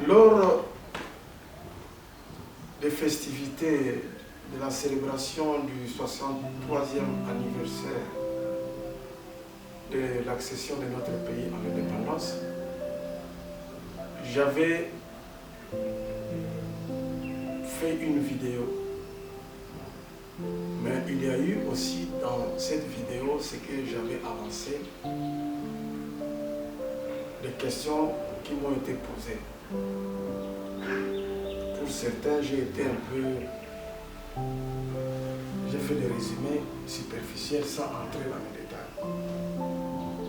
Lors des festivités de la célébration du 63e anniversaire de l'accession de notre pays à l'indépendance, j'avais fait une vidéo. Mais il y a eu aussi dans cette vidéo ce que j'avais avancé, des questions qui m'ont été posées. Pour certains, j'ai fait des résumés superficiels sans entrer dans les détails.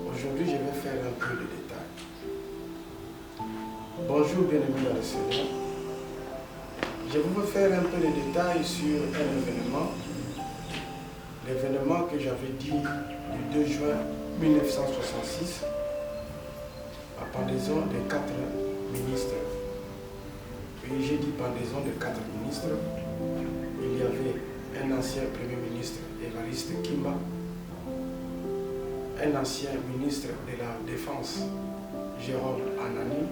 Aujourd'hui, je vais faire un peu de détails. Bonjour, bien-aimés dans le Seigneur. Je vais faire un peu de détails sur un événement. L'événement que j'avais dit du 2 juin 1966, à pendaison des 4 ministres. Et j'ai dit pendaison des 4 ministres. Il y avait un ancien Premier ministre, Évariste Kimba, un ancien ministre de la Défense, Jérôme Anani,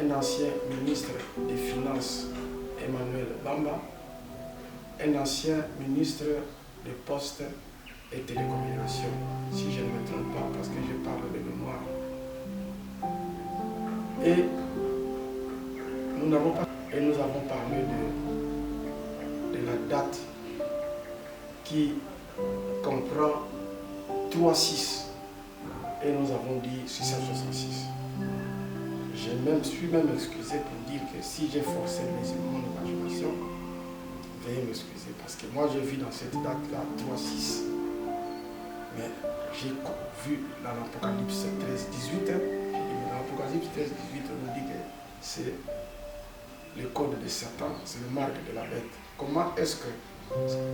un ancien ministre des Finances, Emmanuel Bamba, un ancien ministre des Postes et Télécommunications, si je ne me trompe pas, parce que je parle de mémoire. Et nous avons parlé de la date qui comprend 3-6 et nous avons dit 666. Je suis même excusé pour dire que si j'ai forcé mon imagination, veuillez m'excuser parce que moi j'ai vu dans cette date-là 3-6, mais j'ai vu dans l'Apocalypse 13-18, dans l'Apocalypse 13-18 on nous dit que c'est le code de Satan, c'est le marque de la bête. Comment est-ce que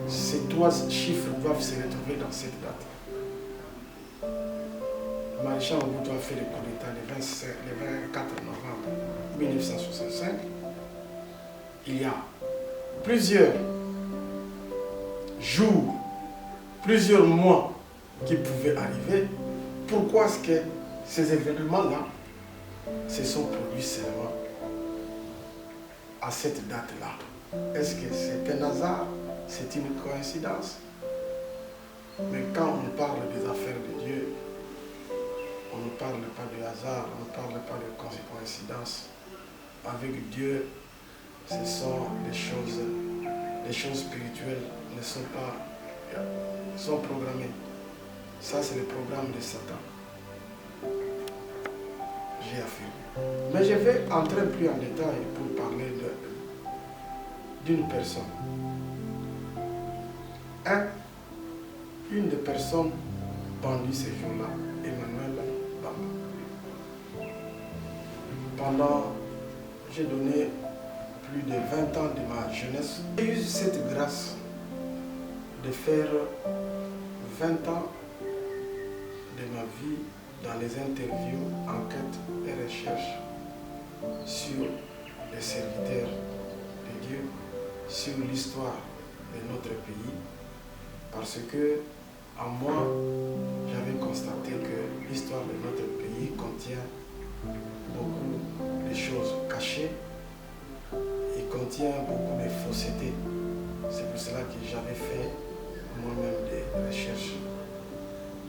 ces 3 chiffres doivent se retrouver dans cette date? Maréchal Mobutu a fait le coup d'État le 24 novembre 1965. Il y a plusieurs jours, plusieurs mois qui pouvaient arriver. Pourquoi est-ce que ces événements-là se sont produits seulement à cette date-là? Est-ce que c'est un hasard? C'est une coïncidence? Mais quand on parle des affaires de Dieu, on ne parle pas de hasard, on ne parle pas de coïncidence. Avec Dieu, ce sont les choses spirituelles ne sont pas, sont programmées. Ça, c'est le programme de Satan. J'ai affirmé. Mais je vais entrer plus en détail pour parler d'une personne. Une des personnes pendues ces jours-là, Emmanuel Bamba. J'ai donné plus de 20 ans de ma jeunesse. J'ai eu cette grâce de faire 20 ans de ma vie dans les interviews, enquêtes et recherches sur les serviteurs de Dieu, sur l'histoire de notre pays, parce que en moi, j'avais constaté que l'histoire de notre pays contient beaucoup de choses cachées, il contient beaucoup de faussetés. C'est pour cela que j'avais fait moi-même des recherches.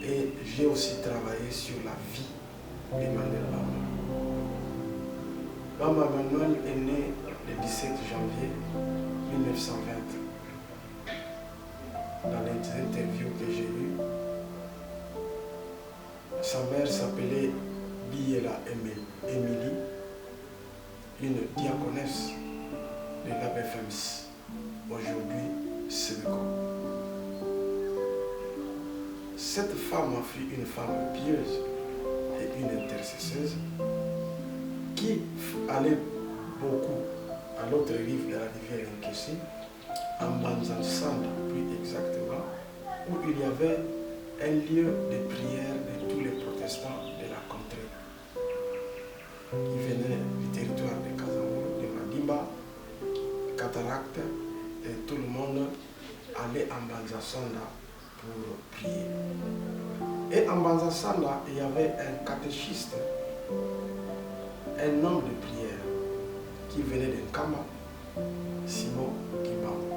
Et j'ai aussi travaillé sur la vie d'Emmanuel Bamba. Bamba Emmanuel est né le 17 janvier 1920. Dans les interviews que j'ai eues, sa mère s'appelait Biela Émilie, une diaconesse de l'ABFMS, aujourd'hui Sénégal. Cette femme fut une femme pieuse et une intercesseuse qui allait beaucoup à l'autre rive de la rivière Nkessi, en Banzansanda plus exactement, où il y avait un lieu de prière de tous les protestants de la contrée. Ils venaient du territoire de Kazamour, de Mandimba, Cataracte, et tout le monde allait en Banzansanda pour prier. Et en Banzansanda, il y avait un catéchiste, un homme de prière, qui venait d'Nkama, Simon Kimbangu.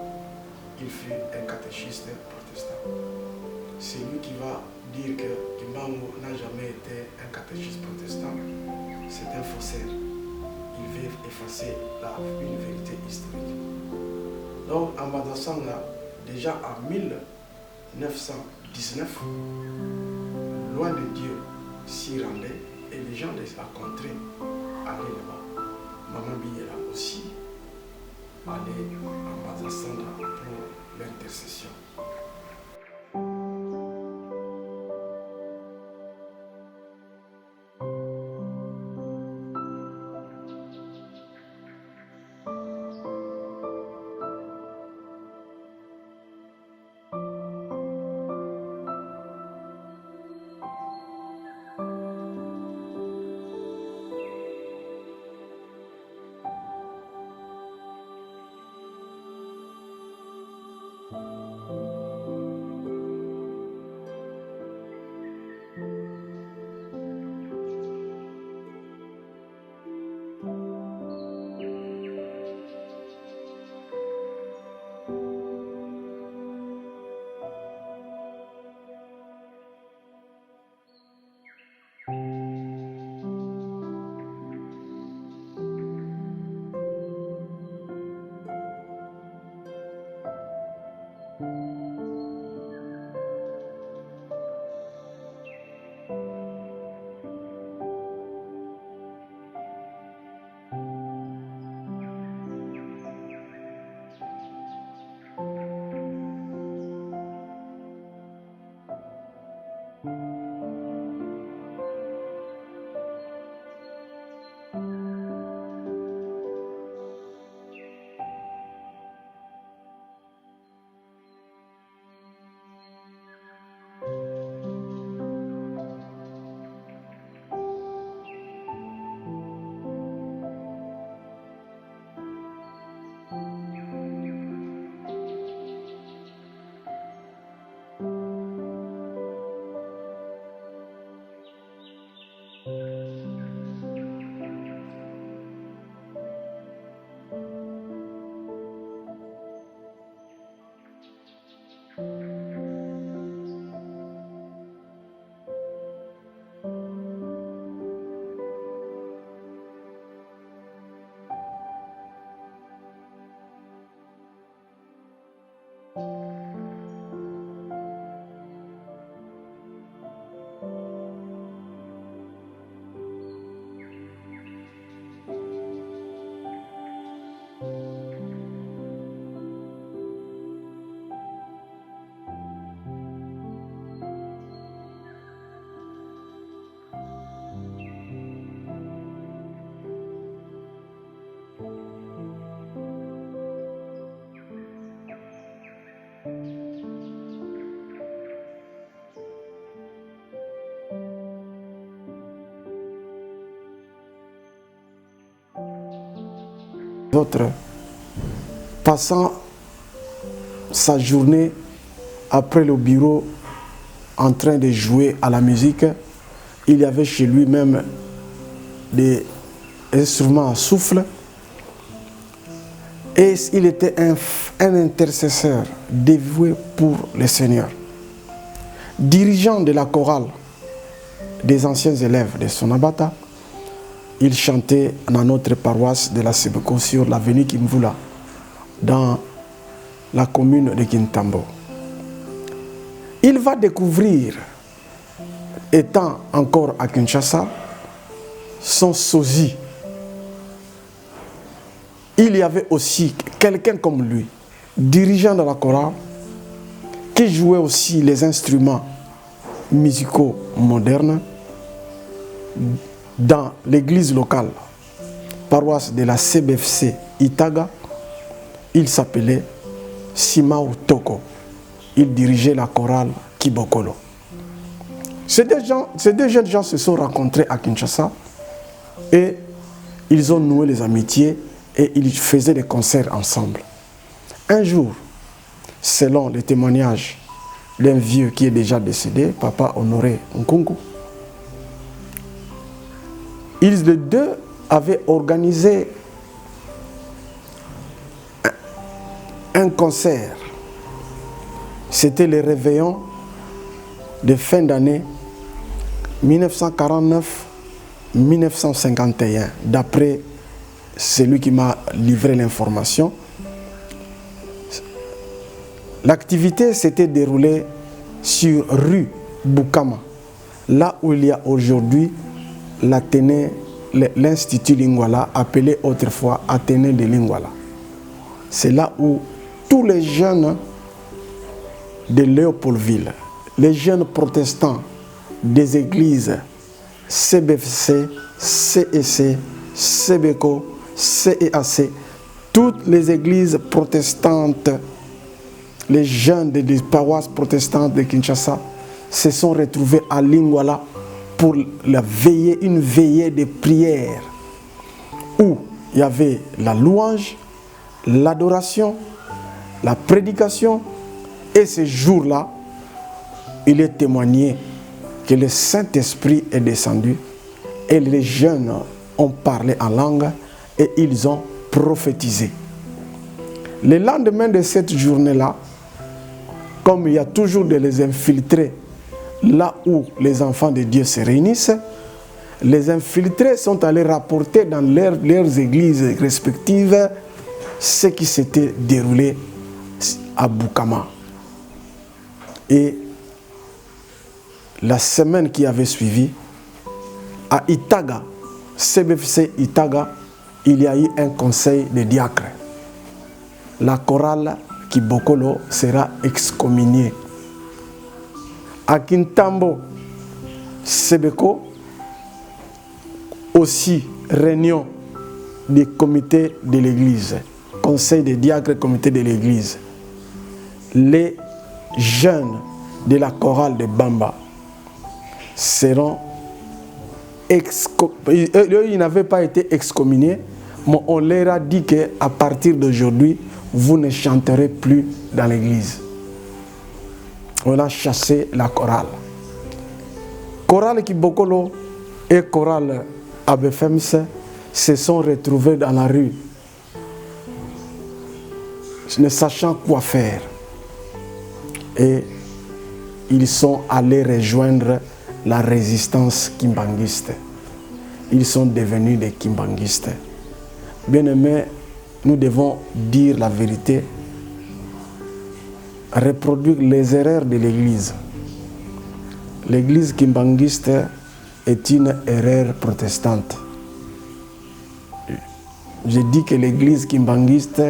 Il fut un catéchiste protestant. C'est lui qui va dire que Kimbangu n'a jamais été un catéchiste protestant. C'est un faussaire. Il veut effacer une vérité historique. Donc, Amada Sangha, déjà en 1919, loin de Dieu, s'y rendait et les gens de la contrée allaient là-bas. Maman Biela aussi allait à Amada Sangha pour l'intercession. D'autres, passant sa journée après le bureau en train de jouer à la musique, il y avait chez lui même des instruments à souffle et il était un intercesseur dévoué pour le Seigneur. Dirigeant de la chorale des anciens élèves de Sonabata, il chantait dans notre paroisse de la Sebeko sur l'avenue Kimvula, dans la commune de Kintambo. Il va découvrir, étant encore à Kinshasa, son sosie. Il y avait aussi quelqu'un comme lui, dirigeant de la chorale, qui jouait aussi les instruments musicaux modernes dans l'église locale, paroisse de la CBFC Itaga. Il s'appelait Simao Toko. Il dirigeait la chorale Kibokolo. Ces deux jeunes gens se sont rencontrés à Kinshasa et ils ont noué les amitiés et ils faisaient des concerts ensemble. Un jour, selon les témoignages d'un vieux qui est déjà décédé, Papa Honoré Nkungu, ils les deux avaient organisé un concert. C'était le réveillon de fin d'année 1949-1951, d'après celui qui m'a livré l'information. L'activité s'était déroulée sur rue Bukama, là où il y a aujourd'hui l'Institut Lingwala, appelé autrefois Athénée de Lingwala. C'est là où tous les jeunes de Léopoldville, les jeunes protestants des églises CBFC, CEC, CBECO, CEAC, toutes les églises protestantes, les jeunes des paroisses protestantes de Kinshasa se sont retrouvés à Lingwala pour une veillée de prière où il y avait la louange, l'adoration, la prédication. Et ce jour-là, il est témoigné que le Saint-Esprit est descendu et les jeunes ont parlé en langue et ils ont prophétisé. Le lendemain de cette journée-là, comme il y a toujours des infiltrés là où les enfants de Dieu se réunissent, les infiltrés sont allés rapporter dans leurs églises respectives ce qui s'était déroulé à Bukama. Et la semaine qui avait suivi, à Itaga, CBFC Itaga, il y a eu un conseil de diacres. La chorale Kibokolo sera excommuniée. À Kintambo, Sebeko, aussi réunion des comités de l'église, conseil des diacres, comité de l'église. Les jeunes de la chorale de Bamba seront excommuniés. Ils n'avaient pas été excommuniés, mais on leur a dit qu'à partir d'aujourd'hui, vous ne chanterez plus dans l'église. On a chassé la chorale. Chorale Kibokolo et chorale Abefems se sont retrouvés dans la rue, ne sachant quoi faire. Et ils sont allés rejoindre la résistance kimbanguiste. Ils sont devenus des kimbanguistes. Bien-aimés, nous devons dire la vérité, reproduire les erreurs de l'Église. L'Église kimbanguiste est une erreur protestante. Je dis que l'Église kimbanguiste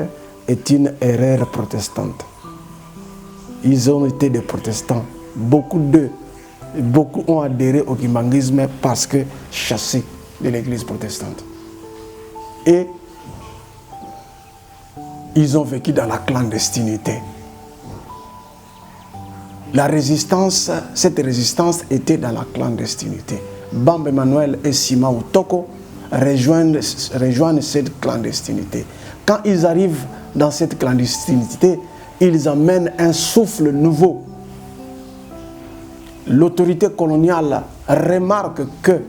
est une erreur protestante. Ils ont été des protestants. Beaucoup ont adhéré au kimbanguisme parce que chassés de l'Église protestante. Et ils ont vécu dans la clandestinité. La résistance, cette résistance était dans la clandestinité. Bamba Emmanuel et Sima Utoko rejoignent cette clandestinité. Quand ils arrivent dans cette clandestinité, ils amènent un souffle nouveau. L'autorité coloniale remarque que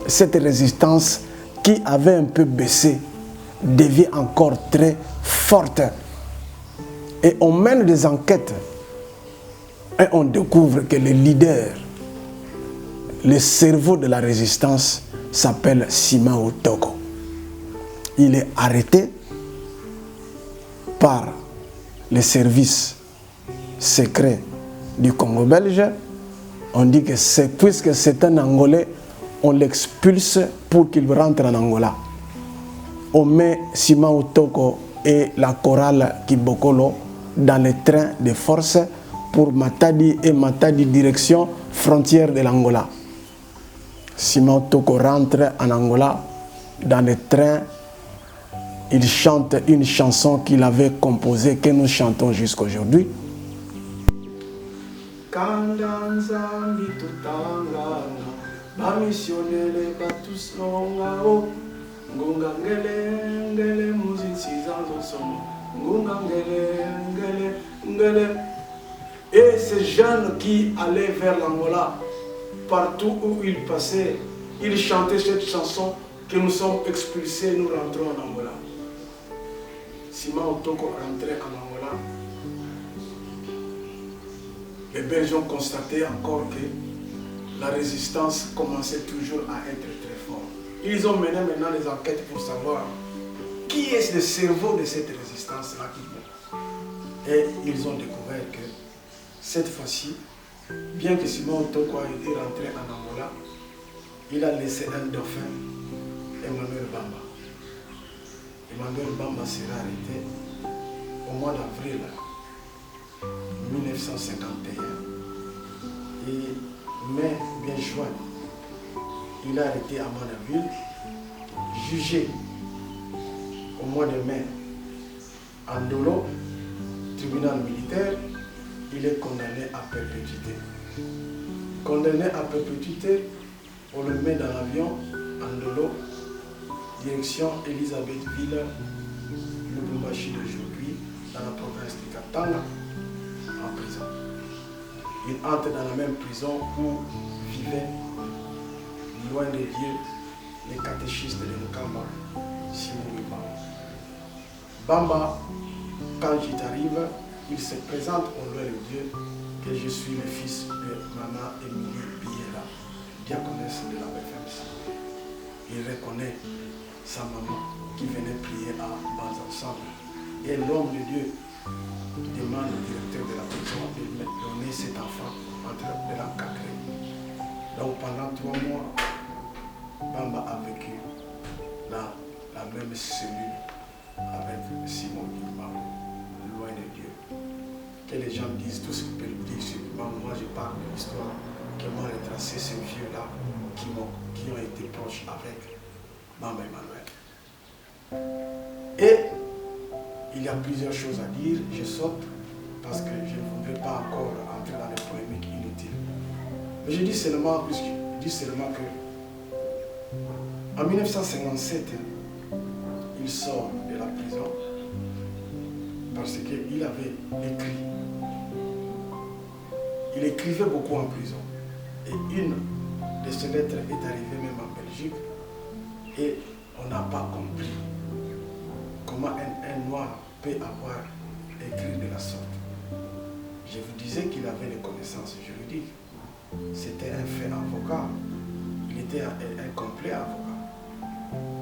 cette résistance qui avait un peu baissé devient encore très forte. Et on mène des enquêtes et on découvre que le leader, le cerveau de la résistance s'appelle Sima Utoko. Il est arrêté par les services secrets du Congo belge. On dit que puisque c'est un Angolais, on l'expulse pour qu'il rentre en Angola. On met Sima Utoko et la chorale Kibokolo dans les trains de force pour Matadi et Matadi direction frontière de l'Angola. Sima Utoko rentre en Angola dans les trains. Il chante une chanson qu'il avait composée, que nous chantons jusqu'aujourd'hui. Et ces jeunes qui allaient vers l'Angola, partout où ils passaient, ils chantaient cette chanson que nous sommes expulsés, nous rentrons en Angola. Sima Utoko rentrait en Angola. les Belges ont constaté encore que la résistance commençait toujours à être très forte. Ils ont mené maintenant les enquêtes pour savoir qui est le cerveau de cette résistance-là qui meurt. Et ils ont découvert que cette fois-ci, bien que Simon Otoko ait été rentré en Angola, il a laissé un dauphin, Emmanuel Bamba. Emmanuel Bamba sera arrêté au mois d'avril 1951 et mai, bien juin, il a été à Monaville, jugé au mois de mai à Ndolo, tribunal militaire, il est condamné à perpétuité. Condamné à perpétuité, on le met dans l'avion à Ndolo, direction Elisabethville, Lubumbashi d'aujourd'hui, dans la province de Katanga, en prison. Il entre dans la même prison où vivaient, loin de Dieu, les catéchistes de Nkamba, Simon Bamba. Bamba, quand il arrive, il se présente au loin de Dieu que je suis le fils de Maman Émilie Biela, diaconesse de la BFMC. Il reconnaît sa maman qui venait prier à bas ensemble. Et l'homme de Dieu demande au directeur de la prison de donner cet enfant de l'encadrer. Donc pendant 3 mois, Bamba a vécu dans la même cellule avec Simon Bamba, loin de Dieu. Que les gens disent tout ce qu'ils peuvent dire sur Bamba. Moi je parle de l'histoire qui m'a retracé ces vieux-là qui ont été proches avec Bamba Emmanuel. Et il y a plusieurs choses à dire, je saute parce que je ne voudrais pas encore entrer dans les polémiques inutiles. Mais je dis seulement que en 1957, il sort de la prison parce qu'il avait écrit. Il écrivait beaucoup en prison. Et une de ses lettres est arrivée même en Belgique et on n'a pas compris comment un noir peut avoir écrit de la sorte. Je vous disais qu'il avait des connaissances juridiques. C'était un fait avocat. Il était un complet avocat.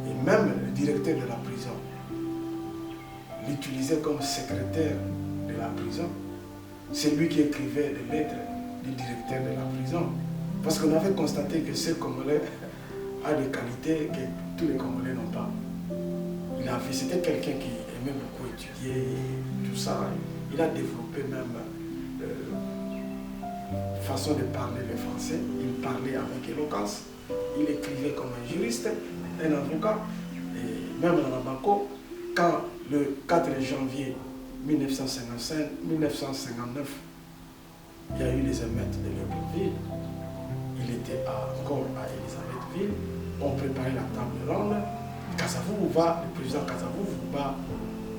Et même le directeur de la prison l'utilisait comme secrétaire de la prison. C'est lui qui écrivait les lettres du directeur de la prison. Parce qu'on avait constaté que ce Congolais a des qualités que tous les Congolais n'ont pas. C'était quelqu'un qui aimait beaucoup étudier et tout ça. Il a développé même façon de parler le français. Il parlait avec éloquence. Il écrivait comme un juriste, un avocat. Et même à Bamako, quand le 4 janvier 1959, il y a eu les émeutes de Libreville. Il était encore à Elisabethville. On préparait la table ronde. Le président Kazavou va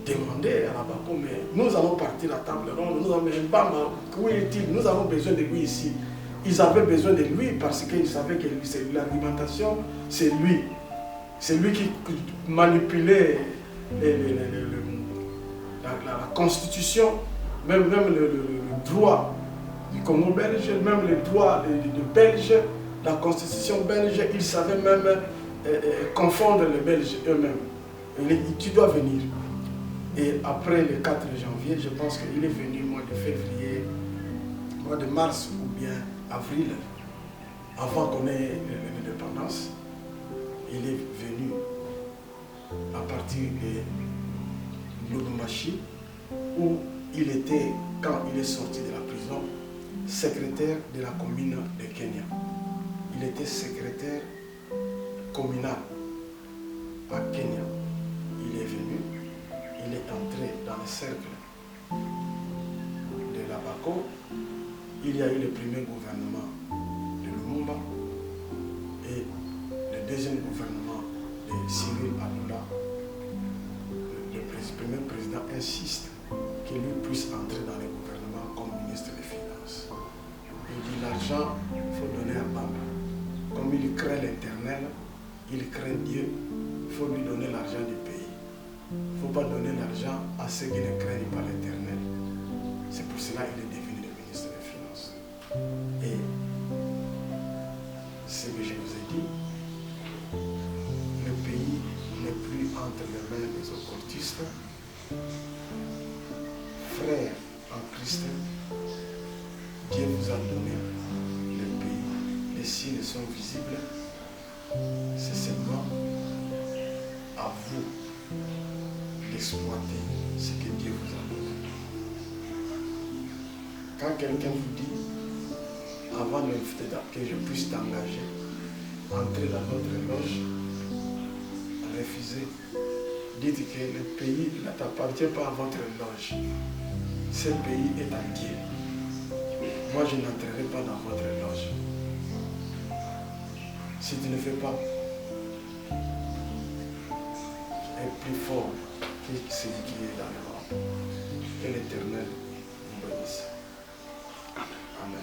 demander à Bamako, mais nous allons partir à la table ronde. Nous avons Bamba, où est-il? Nous avons besoin de lui ici. Ils avaient besoin de lui parce qu'ils savaient que l'alimentation, c'est lui. C'est lui qui manipulait la constitution, même le droit du Congo belge, même le droit de Belge, la constitution belge, ils savaient même confondre les Belges eux-mêmes. Tu dois venir. Et après le 4 janvier, je pense qu'il est venu au mois de février, mois de mars ou bien avril, avant qu'on ait l'indépendance. Il est venu à partir de Lubumbashi, où il était, quand il est sorti de la prison, secrétaire de la commune de Kenya. Il était secrétaire communal à Kenya. Il est venu, il est entré dans le cercle de la Bako. Il y a eu le premier gouvernement de Lumumba et le deuxième gouvernement de Cyril Hanouna. Le premier président insiste qu'il lui puisse entrer dans le gouvernement comme ministre des Finances. Il dit l'argent, il faut donner à Bamba. Comme il craint l'éternel, il craint Dieu, il faut lui donner l'argent du pays. Il ne faut pas donner l'argent à ceux qui ne craignent pas l'éternel. C'est pour cela qu'il est devenu le ministre des Finances. Et ce que je vous ai dit, le pays n'est plus entre les mains des occultistes. Frères en Christ, Dieu vous a donné le pays. Les signes sont visibles. C'est seulement à vous d'exploiter ce que Dieu vous a donné. Quand quelqu'un vous dit, avant que je puisse t'engager, entrer dans notre loge, refusez. Dites que le pays ne t'appartient pas à votre loge. Ce pays est à Dieu. Moi, je n'entrerai pas dans votre loge. Si tu ne fais pas, est plus fort que celui qui est dans le monde. Que l'Éternel